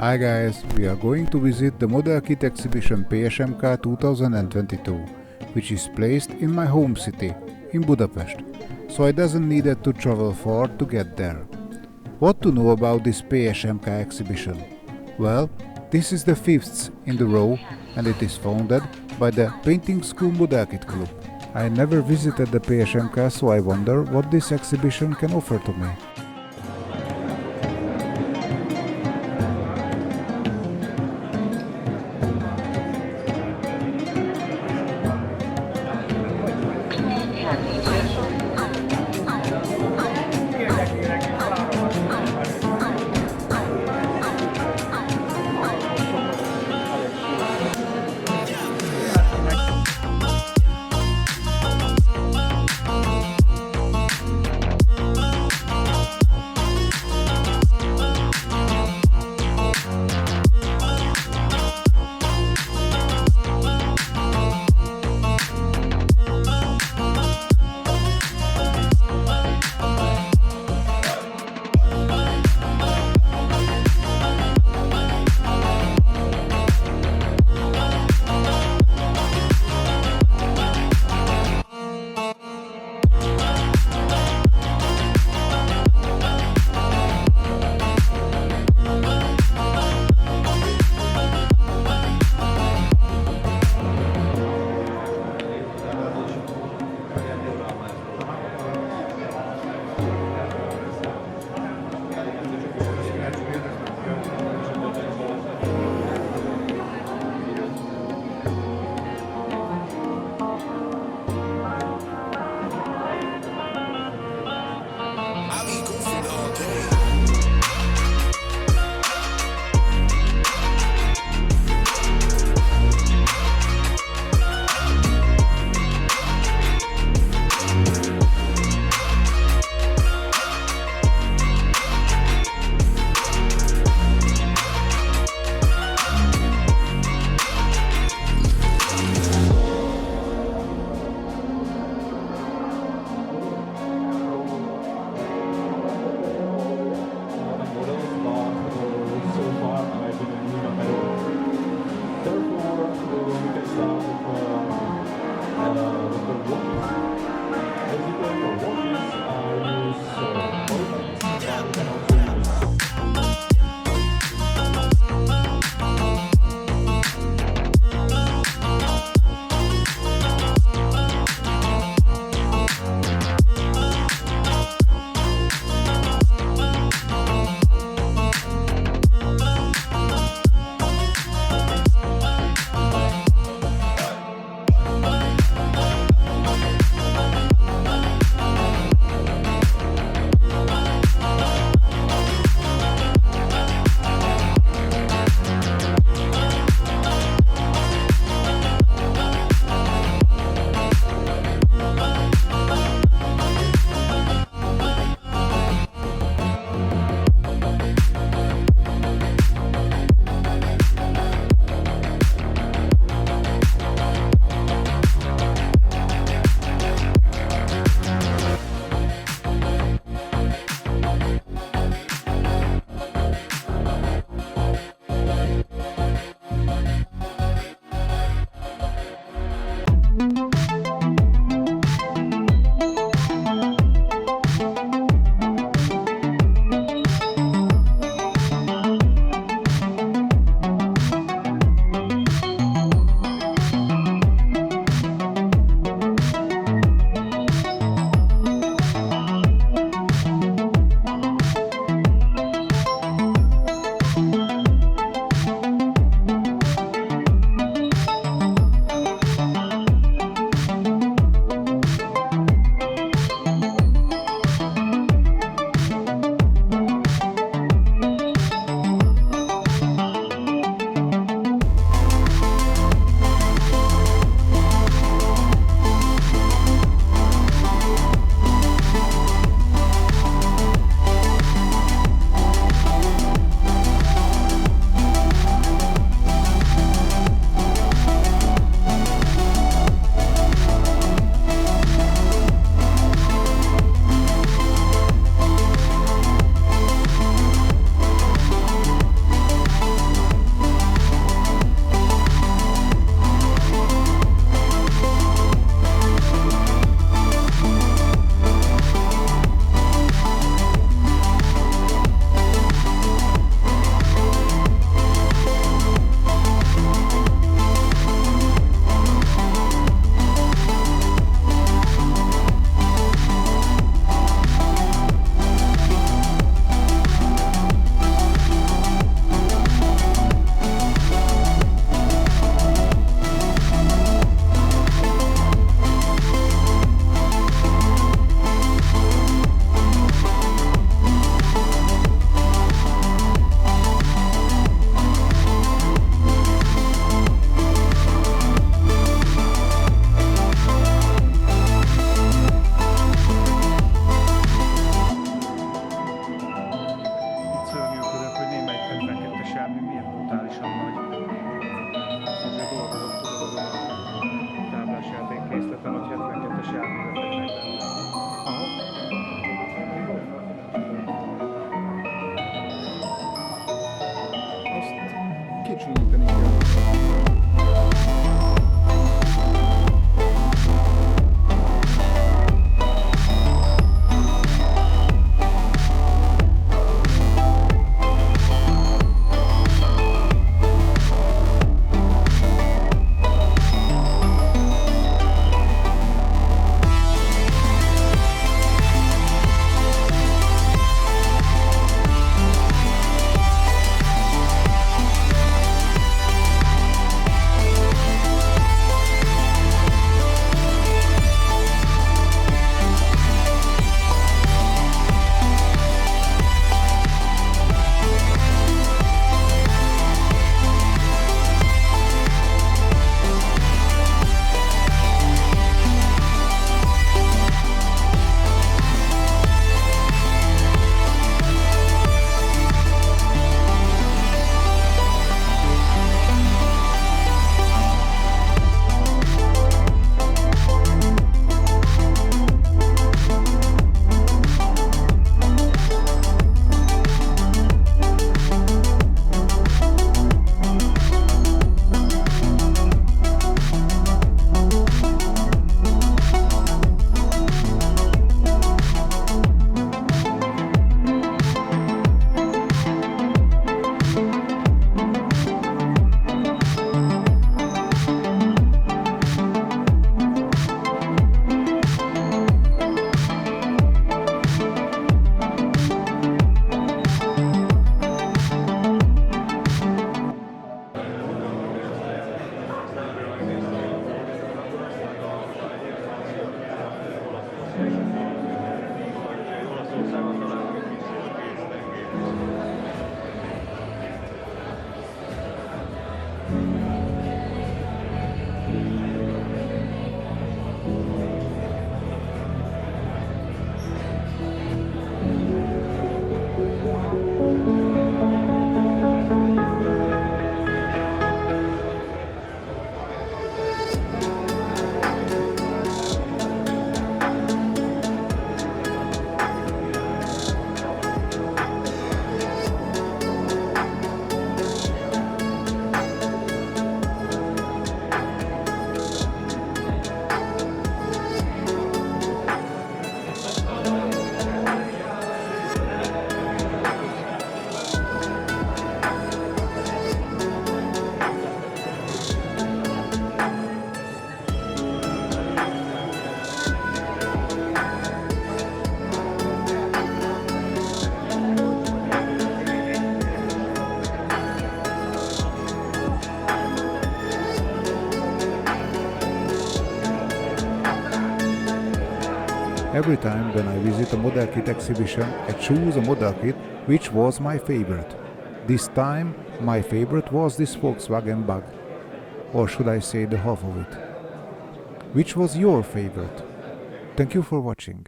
Hi guys, we are going to visit the Model Kit exhibition PSMK 2022, which is placed in my home city, in Budapest, so I doesn't needed to travel far to get there. What to know about this PSMK exhibition? Well, this is the fifth in the row and it is founded by the Painting School Model Kit Club. I never visited the PSMK, so I wonder what this exhibition can offer to me. Every time when I visit a model kit exhibition, I choose a model kit which was my favorite. This time, my favorite was this Volkswagen Bug. Or should I say the half of it? Which was your favorite? Thank you for watching.